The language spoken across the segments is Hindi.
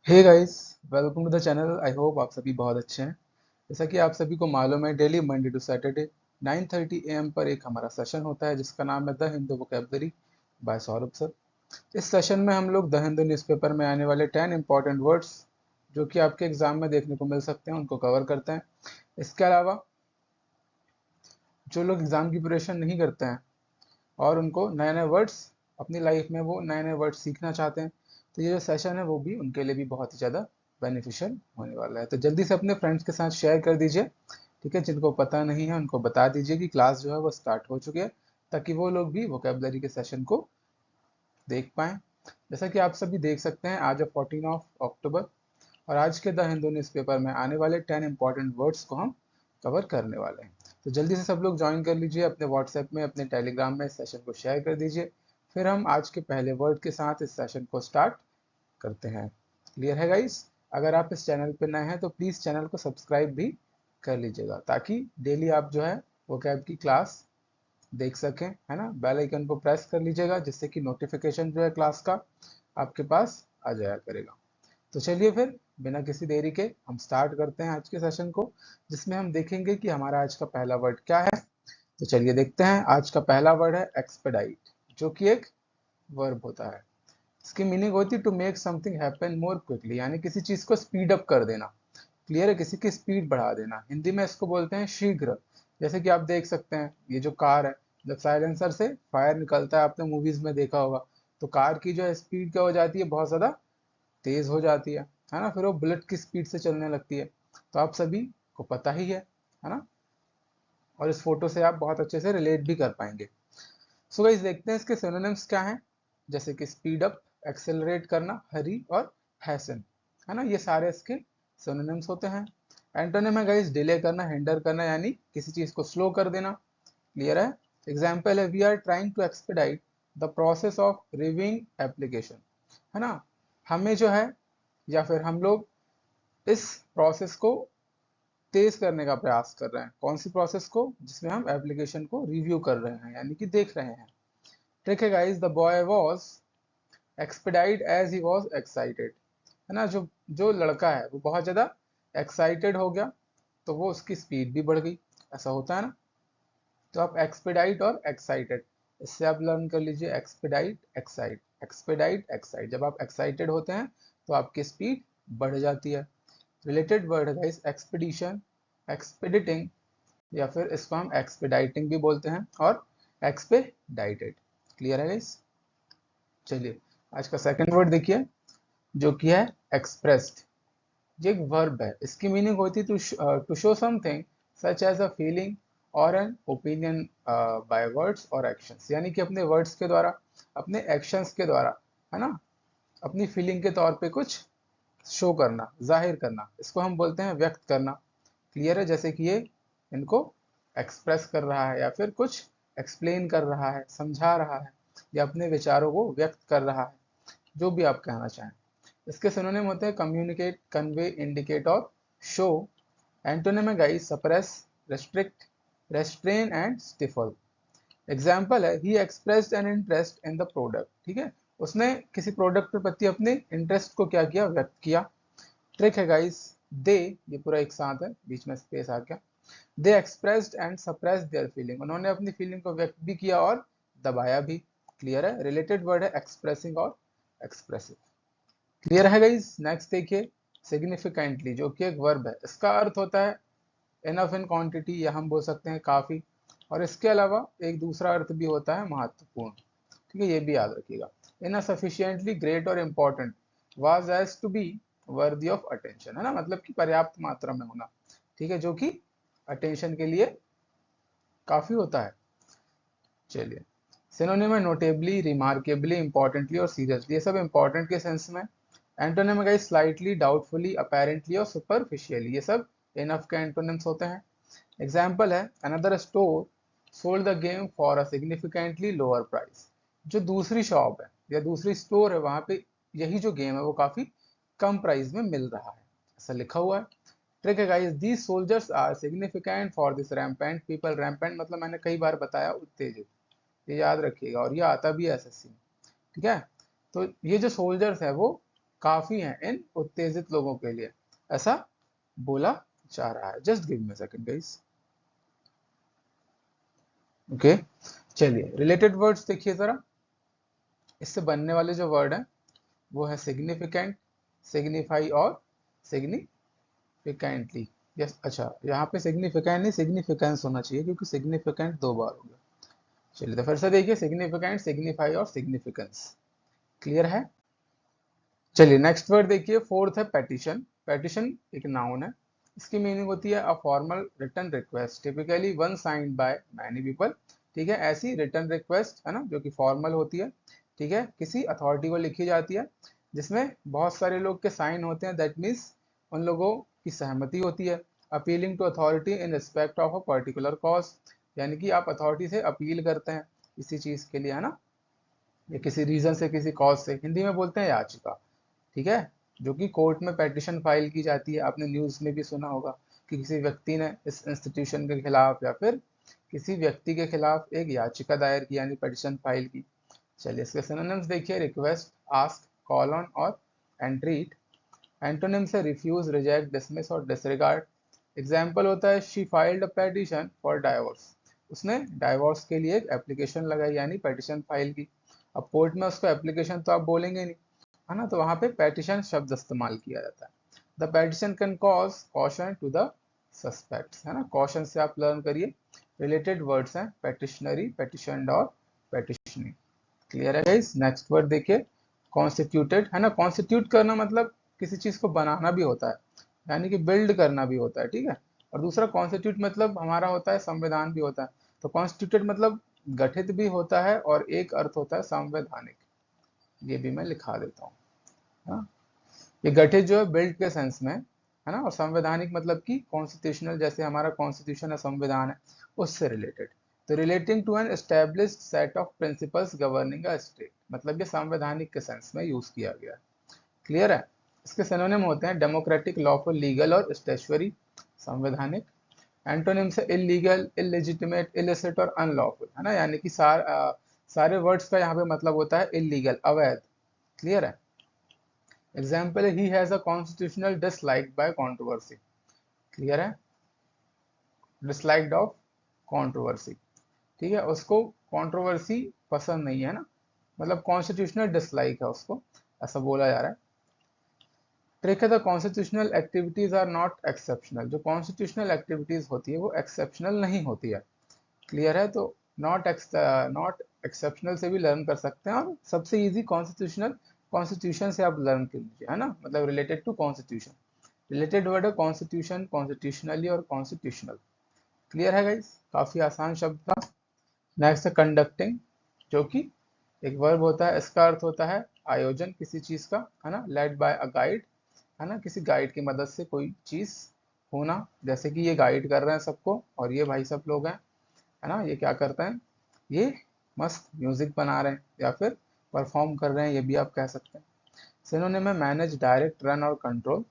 Hey guys, welcome to the channel. I hope आप सभी बहुत अच्छे हैं। जैसा कि आप सभी को मालूम है, daily Monday to Saturday 9:30 AM पर एक हमारा सेशन होता है जिसका नाम है the Hindu vocabulary by Saurabh sir. इस सेशन में हम लोग द हिंदू न्यूज़पेपर में आने वाले 10 इंपॉर्टेंट वर्ड्स जो कि आपके एग्जाम में देखने को मिल सकते हैं उनको कवर करते हैं। इसके अलावा जो लोग एग्जाम की प्रिपरेशन नहीं करते हैं और उनको नए नए वर्ड्स अपनी लाइफ में वो नए नए वर्ड्स सीखना चाहते हैं, तो ये जो सेशन है वो भी उनके लिए भी बहुत ही ज़्यादा बेनिफिशियल होने वाला है। तो जल्दी से अपने फ्रेंड्स के साथ शेयर कर दीजिए। ठीक है, जिनको पता नहीं है उनको बता दीजिए कि क्लास जो है वो स्टार्ट हो चुकी है, ताकि वो लोग भी वोकेबलरी के सेशन को देख पाएँ। जैसा कि आप सभी देख सकते हैं, आज है 14 अक्टूबर और आज के द हिंदू न्यूज़पेपर में आने वाले 10 इंपॉर्टेंट वर्ड्स को हम कवर करने वाले हैं। तो जल्दी से सब लोग ज्वाइन कर लीजिए, अपने व्हाट्सएप में, अपने टेलीग्राम में इस सेशन को शेयर कर दीजिए। फिर हम आज के पहले वर्ड के साथ इस सेशन को स्टार्ट करते हैं। क्लियर है गाइस? अगर आप इस चैनल पर नए हैं तो प्लीज़ चैनल को सब्सक्राइब भी कर लीजिएगा, ताकि डेली आप जो है वोकैब की क्लास देख सकें, है ना। बेल आइकन को प्रेस कर लीजिएगा जिससे कि नोटिफिकेशन जो है क्लास का आपके पास आ जाया करेगा। तो चलिए फिर बिना किसी देरी के हम स्टार्ट करते हैं आज के सेशन को, जिसमें हम देखेंगे कि हमारा आज का पहला वर्ड क्या है। तो चलिए देखते हैं। आज का पहला वर्ड है एक्सपेडाइट, जो कि एक वर्ब होता है। इसकी मीनिंग होती है to make something happen more quickly, यानी किसी चीज को स्पीड अप कर देना। क्लियर है, किसी की स्पीड बढ़ा देना। हिंदी में इसको बोलते हैं शीघ्र। जैसे कि आप देख सकते हैं, ये जो कार है, जब साइलेंसर से फायर निकलता है, आपने मूवीज में देखा होगा, तो कार की जो है स्पीड क्या हो जाती है, बहुत ज्यादा तेज हो जाती है ना। फिर वो बुलेट की स्पीड से चलने लगती है। तो आप सभी को पता ही है ना। और इस फोटो से आप बहुत अच्छे से रिलेट भी कर पाएंगे। सो गाइस, देखते हैं इसके सिनोनिम्स क्या हैं। जैसे कि स्पीड अप, एक्सेलरेट करना, हरी और हैसन, है ना। ये सारे इसके सिनोनिम्स होते हैं। एंटोनिम है गाइस डिले करना, हिंडर करना, यानी किसी चीज को स्लो कर देना। क्लियर है। एग्जाम्पल है, we are trying to expedite the process of reviewing application, है ना। हमें जो है, या फिर हम लोग इस प्रोसेस को तेज करने का प्रयास कर रहे हैं। कौन सी प्रोसेस को? जिसमें हम एप्लीकेशन को रिव्यू कर रहे हैं, यानी कि देख रहे हैं। ठीक है guys, the boy was expedite as he was excited, है ना। जो जो लड़का है वो बहुत ज्यादा एक्साइटेड हो गया, तो वो उसकी स्पीड भी बढ़ गई। ऐसा होता है ना। तो आप एक्सपेडाइट और एक्साइटेड, इससे आप लर्न कर लीजिए। Expedite, excite, expedite, excite. जब आप एक्साइटेड होते हैं तो आपकी स्पीड बढ़ जाती है। रिलेटेड वर्ड है गाइस एक्सपीडिशन, एक्सपीडिटिंग, या फिर इसको हम एक्सपेडाइटिंग भी बोलते हैं, और एक्सपेडाइटेड। क्लियर है गाइस? चलिए आज का सेकंड वर्ड देखिए, जो कि है एक्सप्रेस्ड। ये एक वर्ब है। इसकी मीनिंग होती है to show something such as a feeling और एन ओपिनियन बाय वर्ड्स और एक्शंस, यानी कि अपने वर्ड्स के द्वारा, अपने एक्शंस के द्वारा, है ना, अपनी फीलिंग के तौर पे कुछ शो करना, जाहिर करना। इसको हम बोलते हैं व्यक्त करना। क्लियर है। जैसे कि ये इनको एक्सप्रेस कर रहा है, या फिर कुछ एक्सप्लेन कर रहा है, समझा रहा है, या अपने विचारों को व्यक्त कर रहा है, जो भी आप कहना चाहें। इसके सिनोनिम होते हैं कम्युनिकेट, कन्वे, इंडिकेट और शो। एंटोनिम है guys suppress, restrict, restrain and stifle. Example है, he expressed an interest in the product. ठीक है, उसने किसी प्रोडक्ट के प्रति अपने इंटरेस्ट को क्या किया, व्यक्त किया। ट्रिक है गाइस, दे, ये पूरा एक साथ है, बीच में स्पेस आ गया। They expressed and suppressed their feeling, उन्होंने अपनी फीलिंग को व्यक्त भी किया और दबाया भी। क्लियर है। रिलेटेड वर्ड है एक्सप्रेसिंग और एक्सप्रेसिव। क्लियर है गाइस? नेक्स्ट देखिए, सिग्निफिकेंटली, जो कि एक वर्ब है। इसका अर्थ होता है इनफ इन क्वांटिटी, या हम बोल सकते हैं काफी। और इसके अलावा एक दूसरा अर्थ भी होता है महत्वपूर्ण। ठीक है, ये भी याद रखिएगा। इन सफिशियंटली ग्रेट और important, was as to be worthy of attention, है ना, मतलब कि पर्याप्त मात्रा में होना। ठीक है, जो कि अटेंशन के लिए काफी होता है। चलिए, सिनोनिम है नोटेबली, रिमार्केबली, इंपॉर्टेंटली और सीरियसली। ये सब इंपॉर्टेंट के सेंस में। एंटोनिम है गाइस स्लाइटली, डाउटफुली, अपेरेंटली और सुपरफिशियली। ये सब इनफ के एंटोनिम्स होते हैं। एग्जाम्पल है, another store sold the game for a significantly lower price. जो दूसरी शॉप है या दूसरी स्टोर है, वहां पे यही जो गेम है वो काफी कम प्राइस में मिल रहा है, ऐसा लिखा हुआ है। ठीक है guys, these soldiers are significant for this rampant people. Rampant मतलब मैंने कई बार बताया, उत्तेजित, ये याद रखिएगा, और ये आता भी है एसएससी में। ठीक है, तो ये जो सोल्जर्स है वो काफी हैं इन उत्तेजित लोगों के लिए, ऐसा बोला जा रहा है। Just give me second guys. Okay, चलिए रिलेटेड वर्ड्स देखिए जरा। इससे बनने वाले जो वर्ड हैं वो है सिग्निफिकेंट, सिग्निफाई और सिग्निफिकेंटली। यस, अच्छा यहाँ पे सिग्निफिकेंट नहीं सिग्निफिकेंस होना चाहिए क्योंकि सिग्निफिकेंट 2 बार हो गया। चलिए तो फिर से देखिए, सिग्निफिकेंट, सिग्निफाई और सिग्निफिकेंस। क्लियर है? चलिए नेक्स्ट वर्ड देखिए, फोर्थ है पेटिशन। पेटिशन एक नाउन है। इसकी मीनिंग होती है a formal written request typically one signed by many people. ठीक है, ऐसी रिटन रिक्वेस्ट है ना जो कि फॉर्मल होती है, ठीक है, किसी अथॉरिटी को लिखी जाती है जिसमें बहुत सारे लोग के साइन होते हैं, दैट मीन्स उन लोगों की सहमति होती है। Appealing to authority in respect of a particular cause, यानी कि आप अथॉरिटी से अपील करते हैं किसी चीज के लिए, है ना, या किसी रीजन से, किसी कॉज से। हिंदी में बोलते हैं याचिका, ठीक है, जो कि कोर्ट में पेटिशन फाइल की जाती है। आपने न्यूज़ में भी सुना होगा कि किसी व्यक्ति ने इस इंस्टीट्यूशन के खिलाफ या फिर किसी व्यक्ति के खिलाफ एक याचिका दायर की, यानी पेटिशन फाइल की। चलिए इसके सिनोनिम्स देखिए, रिक्वेस्ट, आस्क, कॉल ऑन और एंट्रीट। एंटोनिम से रिफ्यूज, रिजेक्ट, डिसमिस और डिसरिगार्ड। एग्जाम्पल होता है she filed a petition for divorce, उसने डाइवोर्स के लिए एक एप्लीकेशन लगाई यानी पेटिशन फाइल की। अब कोर्ट में उसको एप्लीकेशन तो आप बोलेंगे नहीं, है ना, तो वहां पे पेटिशन शब्द इस्तेमाल किया जाता है। The petition can cause caution to the suspects, है ना, कॉशन से आप लर्न करिए। रिलेटेड वर्ड्स हैं पेटिशनरी, पेटिशनड और पेटिशनिंग। क्लियर है गाइस? नेक्स्ट वर्ड देखिए, कॉन्स्टिट्यूटेड, है ना। कॉन्स्टिट्यूट करना मतलब किसी चीज को बनाना भी होता है, यानी कि बिल्ड करना भी होता है, ठीक है। और दूसरा कॉन्स्टिट्यूट मतलब हमारा होता है संविधान भी होता है। तो कॉन्स्टिट्यूटेड मतलब गठित भी होता है और एक अर्थ होता है संवैधानिक। ये भी मैं लिखा देता हूँ, हाँ? ये गठित जो है बिल्ड के सेंस में है ना, और संवैधानिक मतलब कि कॉन्स्टिट्यूशनल, जैसे हमारा कॉन्स्टिट्यूशन है, संविधान है, उससे रिलेटेड। तो relating to an established set of principles governing a state, मतलब ये संवैधानिक के सेंस में यूज किया गया है। क्लियर है? इसके सिनोनिम होते हैं डेमोक्रेटिक, लॉफुल, लीगल और स्टैट्यूटरी। संवैधानिक। एंटोनिम से इलीगल, इलेजिटिमेट, इलिसिट और अनलॉफुल, है ना, यानी कि सारे वर्ड्स का यहाँ पे मतलब होता है इलीगल, अवैध। क्लियर है? Example, he has a constitutional dislike by controversy. Clear है? डिसलाइक्ड ऑफ कंट्रोवर्सी, ठीक है, उसको कंट्रोवर्सी पसंद नहीं है ना, मतलब कॉन्स्टिट्यूशनल डिसलाइक है उसको, ऐसा बोला जा रहा है। ट्रिक है, the constitutional activities are not exceptional, जो कॉन्स्टिट्यूशनल एक्टिविटीज होती है वो एक्सेप्शनल नहीं होती है। क्लियर है? तो नॉट एक्सेप्शनल से भी लर्न कर सकते हैं, और सबसे इजी कॉन्स्टिट्यूशनल, कॉन्स्टिट्यूशन से आप लर्न कर लीजिए, है ना, मतलब related to constitution. Related word है कॉन्स्टिट्यूशन, कॉन्स्टिट्यूशनली और कॉन्स्टिट्यूशनल। क्लियर है गाइस? काफी आसान शब्द था। नेक्स्ट है कंडक्टिंग, जो कि एक वर्ब होता है, इसका अर्थ होता है आयोजन किसी चीज का, है ना, लेड बाय अ गाइड, है ना, किसी गाइड की मदद से कोई चीज होना। जैसे कि ये गाइड कर रहे हैं सबको, और ये भाई सब लोग हैं, है ना, ये क्या करते हैं, ये मस्त म्यूजिक बना रहे हैं या फिर परफॉर्म कर रहे हैं, ये भी आप कह सकते हैं। सिनोनिम है मैनेज, डायरेक्ट, रन और कंट्रोल।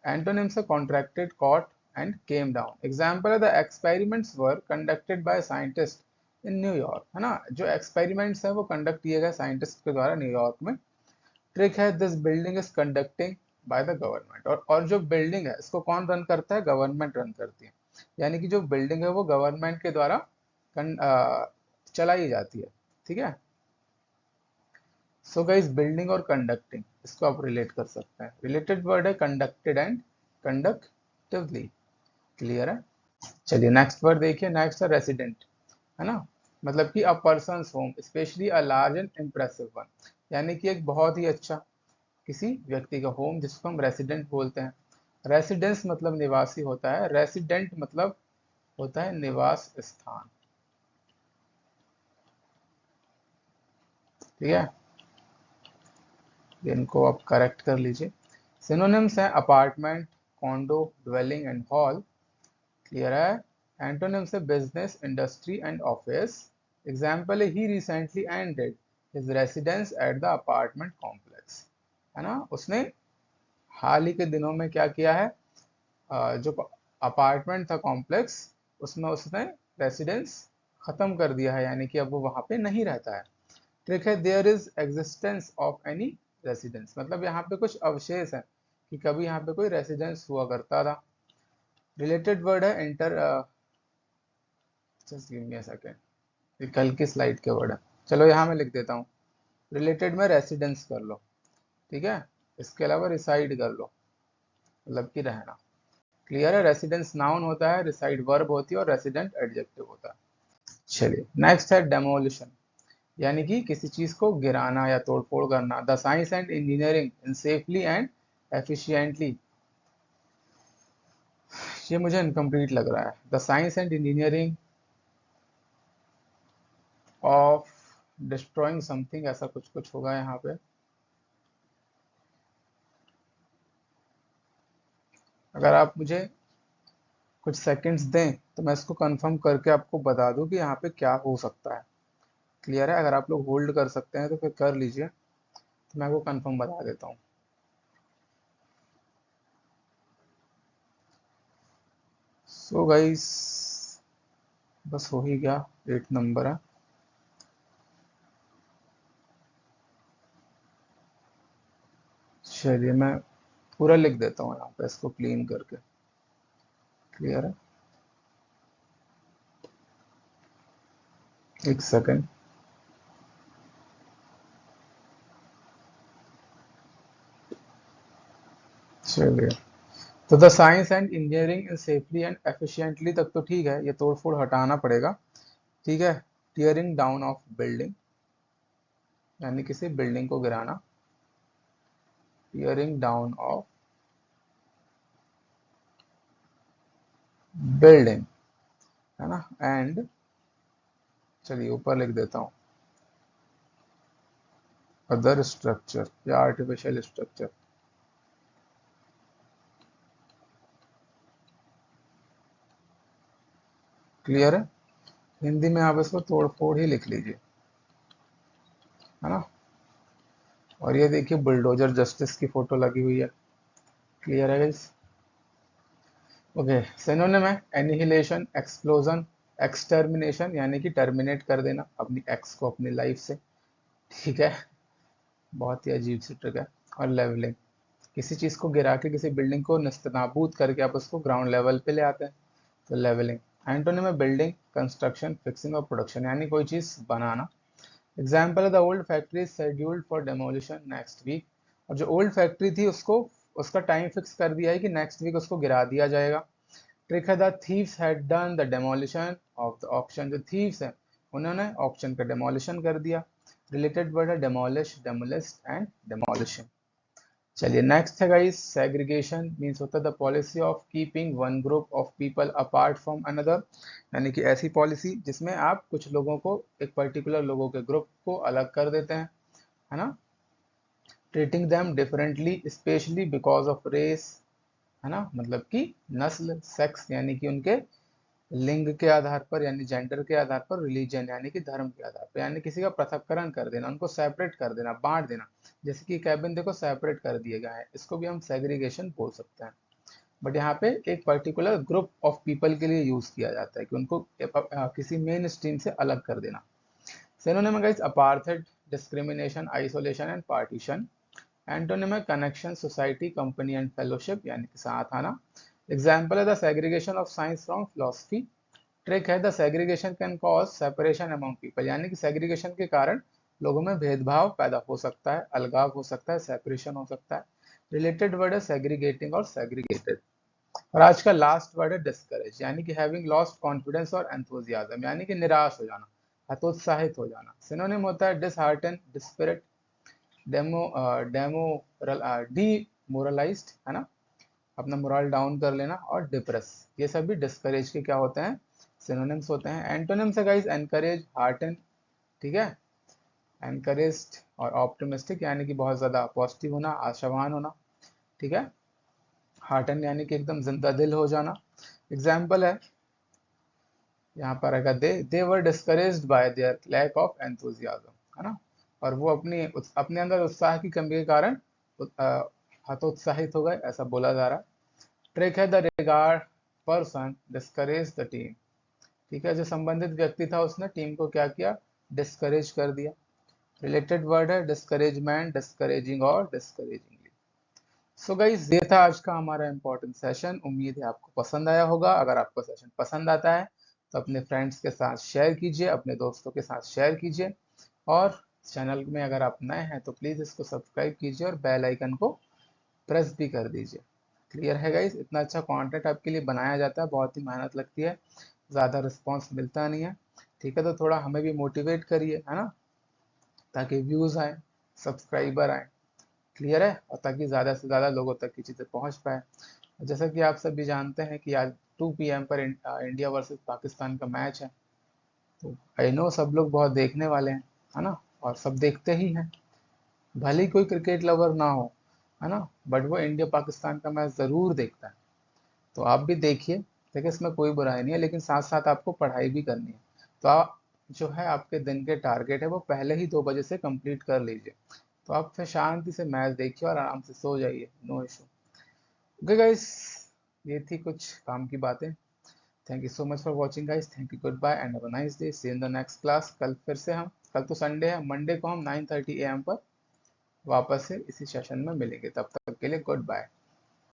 एंटोनिम से contracted, caught and came down. Example है the experiments were conducted by scientist in New York, है ना, जो एक्सपेरिमेंट्स हैं वो कंडक्ट किए गए साइंटिस्ट के द्वारा न्यूयॉर्क में। ट्रिक है, this building is conducting by the government, और जो बिल्डिंग है इसको कौन रन करता है, गवर्नमेंट रन करती है, यानी कि जो बिल्डिंग है वो गवर्नमेंट के द्वारा चलाई जाती है, ठीक है। सो गाइस, बिल्डिंग और कंडक्टिंग, इसको आप रिलेट कर सकते हैं। रिलेटेड वर्ड है कंडक्टेड एंड कंडक्टिवली। क्लियर है? चलिए नेक्स्ट वर्ड देखिए, नेक्स्ट है रेसिडेंट, है ना, मतलब कि a person home, specially a large and impressive one, यानी कि एक बहुत ही अच्छा किसी व्यक्ति का होम, जिसको हम रेसिडेंट बोलते हैं। रेसिडेंस मतलब निवासी होता है, रेसिडेंट मतलब होता है निवास स्थान, ठीक है, इनको आप करेक्ट कर लीजिए। सिनोनिम्स हैं apartment, condo, dwelling and hall. Clear है? एंटोनिम्स है business, industry and office. Example है he recently ended his residence at the apartment complex, है ना, उसने हाल ही के दिनों में क्या किया है, जो अपार्टमेंट था कॉम्प्लेक्स, उसमें उसने रेसिडेंस खत्म कर दिया है, यानी कि अब वो वहां पे नहीं रहता है। ट्रिक है, there is existence of any residence, मतलब यहाँ पे कुछ अवशेष है कि कभी यहाँ पे कोई रेसिडेंस हुआ करता था। रिलेटेड वर्ड है inter, just give me a second, ये कल की स्लाइड के वर्ड है। चलो यहाँ मैं लिख देता हूँ, रिलेटेड में रेसिडेंस कर लो, ठीक है। इसके अलावा रिसाइड कर लो, मतलब कि रहना। क्लियर है? रेसिडेंस नाउन होता है, रिसाइड वर्ब होती है और रेसिडेंट एडजेक्टिव होता है। चलिए नेक्स्ट है डेमोलिशन, यानी कि किसी चीज को गिराना या तोड़फोड़ करना। The science and engineering in safely and efficiently, ये मुझे इनकम्प्लीट लग रहा है। The science and engineering of destroying something, ऐसा कुछ कुछ होगा यहाँ पे। अगर आप मुझे कुछ सेकंड्स दें तो मैं इसको कंफर्म करके आपको बता दूं कि यहाँ पे क्या हो सकता है। क्लियर है? अगर आप लोग होल्ड कर सकते हैं तो फिर कर लीजिए, तो मैं आपको कंफर्म बता देता हूँ। सो गाइस, बस हो ही गया, 8 नंबर है। चलिए मैं पूरा लिख देता हूँ यहाँ पे इसको क्लीन करके। क्लियर है? एक सेकंड। चलिए, तो the science and engineering in safely and efficiently तक तो ठीक है, ये तोड़ फोड़ हटाना पड़ेगा। ठीक है। टीयरिंग डाउन ऑफ बिल्डिंग, यानी किसी बिल्डिंग को गिराना। टीयरिंग डाउन ऑफ बिल्डिंग, है ना। एंड चलिए ऊपर लिख देता हूँ, अदर स्ट्रक्चर या आर्टिफिशियल स्ट्रक्चर। क्लियर है? हिंदी में आप इसको तोड़ फोड़ ही लिख लीजिए, है ना। और ये देखिए बुलडोजर जस्टिस की फोटो लगी हुई है। क्लियर है गाइस? ओके, सिनोनिम है एनिहिलेशन, एक्सप्लोजन, एक्सटर्मिनेशन, यानी कि टर्मिनेट कर देना अपनी एक्स को अपनी लाइफ से। ठीक है, बहुत ही अजीब सी ट्रिक है। और लेवलिंग, किसी चीज को गिरा के किसी बिल्डिंग को नस्तनाबूद करके आप उसको ग्राउंड लेवल पे ले आते हैं, तो लेवलिंग। एंटोनिम है बिल्डिंग, कंस्ट्रक्शन, फिक्सिंग और प्रोडक्शन, यानी कोई चीज बनाना। एग्जाम्पल है the old factory scheduled for demolition next week, और जो ओल्ड फैक्ट्री थी उसको उसका टाइम फिक्स कर दिया है कि नेक्स्ट वीक उसको गिरा दिया जाएगा। ट्रिक है the thieves had done the demolition of the auction, जो थीव्स है उन्होंने ऑक्शन का डेमोलिशन कर दिया। रिलेटेड वर्ड है डेमोलिश, डेमोलिस्ट एंड डेमोलिशन। चलिए नेक्स्ट है गाइस, सेग्रीगेशन मींस होता है the policy of keeping one group of people apart from another, यानी कि ऐसी पॉलिसी जिसमें आप कुछ लोगों को एक पर्टिकुलर लोगों के ग्रुप को अलग कर देते हैं, है ना। Treating them differently especially because of race, है ना, मतलब कि नस्ल, सेक्स यानी कि उनके लिंग के आधार पर, यानी जेंडर के आधार पर, रिलीजन यानी कि धर्म के आधार पर, यानी किसी का पृथक्करण कर देना, उनको सेपरेट कर देना, बांट देना। जैसे कि कैबिन देखो सेपरेट कर दिए गए हैं, इसको भी हम सेग्रीगेशन बोल सकते हैं। बट यहाँ पे एक पर्टिकुलर ग्रुप ऑफ पीपल के लिए यूज किया जाता है कि उनको किसी मेन स्ट्रीम से अलग कर देना। सिनोनिम है guys apartheid, discrimination, isolation and partition. Antonym है connection, society, company and fellowship, यानी कि साथ आना। एग्जाम्पल है the segregation of science from philosophy. Trick है the segregation can cause separation among people, यानी कि सेग्रीगेशन के कारण लोगों में भेदभाव पैदा हो सकता है, अलगाव हो सकता है, सेपरेशन हो सकता है। रिलेटेड वर्ड है सेग्रीगेटिंग और सेग्रीगेटेड। और आज का लास्ट वर्ड है डिस्करेज, यानी कि हैविंग लॉस्ट कॉन्फिडेंस और एंथुजियाज्म, यानी कि निराश हो जाना, हतोत्साहित हो जाना। सिनोनिम होता है डिसहार्टन, डिस्पिरिट, डेमो डेमो डीमोरलाइज्ड, है ना, अपना मोरल डाउन कर लेना, और डिप्रेस, ये सभी डिस्करेज के क्या होते हैं, सिनोनिम्स होते हैं। एंटोनिम्स है गाइस एनकरेज, हार्टन, ठीक है, एनकरेज्ड और ऑप्टिमिस्टिक, यानी कि बहुत ज्यादा पॉजिटिव होना, आशावान होना, ठीक है। हार्टन यानी कि एकदम जिंदा दिल हो जाना। एग्जाम्पल है यहाँ पर आएगा they were discouraged by their lack of enthusiasm, है ना, और वो अपने अंदर उत्साह की कमी के कारण हतोत्साहित हो गए, ऐसा बोला जा रहा है। ट्रिक है the regard person discourage the team, ठीक है, जो संबंधित व्यक्ति था उसने टीम को क्या किया, डिस्करेज कर दिया। रिलेटेड वर्ड है डिस्करेजमेंट, डिस्करेजिंग और डिस्करेजिंगली। सो गाइज ये था आज का हमारा इम्पोर्टेंट सेशन। उम्मीद है आपको पसंद आया होगा। अगर आपको सेशन पसंद आता है तो अपने फ्रेंड्स के साथ शेयर कीजिए, अपने दोस्तों के साथ शेयर कीजिए, और चैनल में अगर आप नए हैं तो प्लीज़ इसको सब्सक्राइब कीजिए और बेल आइकन को प्रेस भी कर दीजिए। क्लियर है गाइज? इतना अच्छा कंटेंट आपके लिए बनाया जाता है, बहुत ही मेहनत लगती है, ज़्यादा रिस्पॉन्स मिलता नहीं है। ठीक है, तो थोड़ा हमें भी मोटिवेट करिए, है ना, ताकि व्यूज़ आए, सब्सक्राइबर आए। क्लियर है? और ताकि ज़्यादा से ज़्यादा लोगों तक की चीज़ें पहुँच पाए। जैसा कि आप सभी जानते हैं कि आज 2 PM पर इंडिया वर्सेस पाकिस्तान का मैच है। तो आई नो सब लोग बहुत देखने वाले हैं, है ना, और सब देखते ही हैं। भले ही कोई क्रिकेट लवर ना हो, है ना, बट वो इंडिया पाकिस्तान का मैच ज़रूर देखता है। तो आप भी देखिए, देखिए इसमें कोई बुराई नहीं है, लेकिन साथ साथ आपको पढ़ाई भी करनी है। तो आप जो है आपके दिन के टारगेट है वो पहले ही 2 बजे से कंप्लीट कर लीजिए। तो आप फिर शांति से मैच देखिए और आराम से सो जाइए, नो इशू। ओके गाइस, ये थी कुछ काम की बातें। Thank you so much for watching guys, thank you, goodbye and have a nice day, see you in the next class. कल फिर से हम, कल तो संडे है, मंडे को हम 9:30 AM पर वापस से इसी सेशन में मिलेंगे। तब तक के लिए गुड बाय।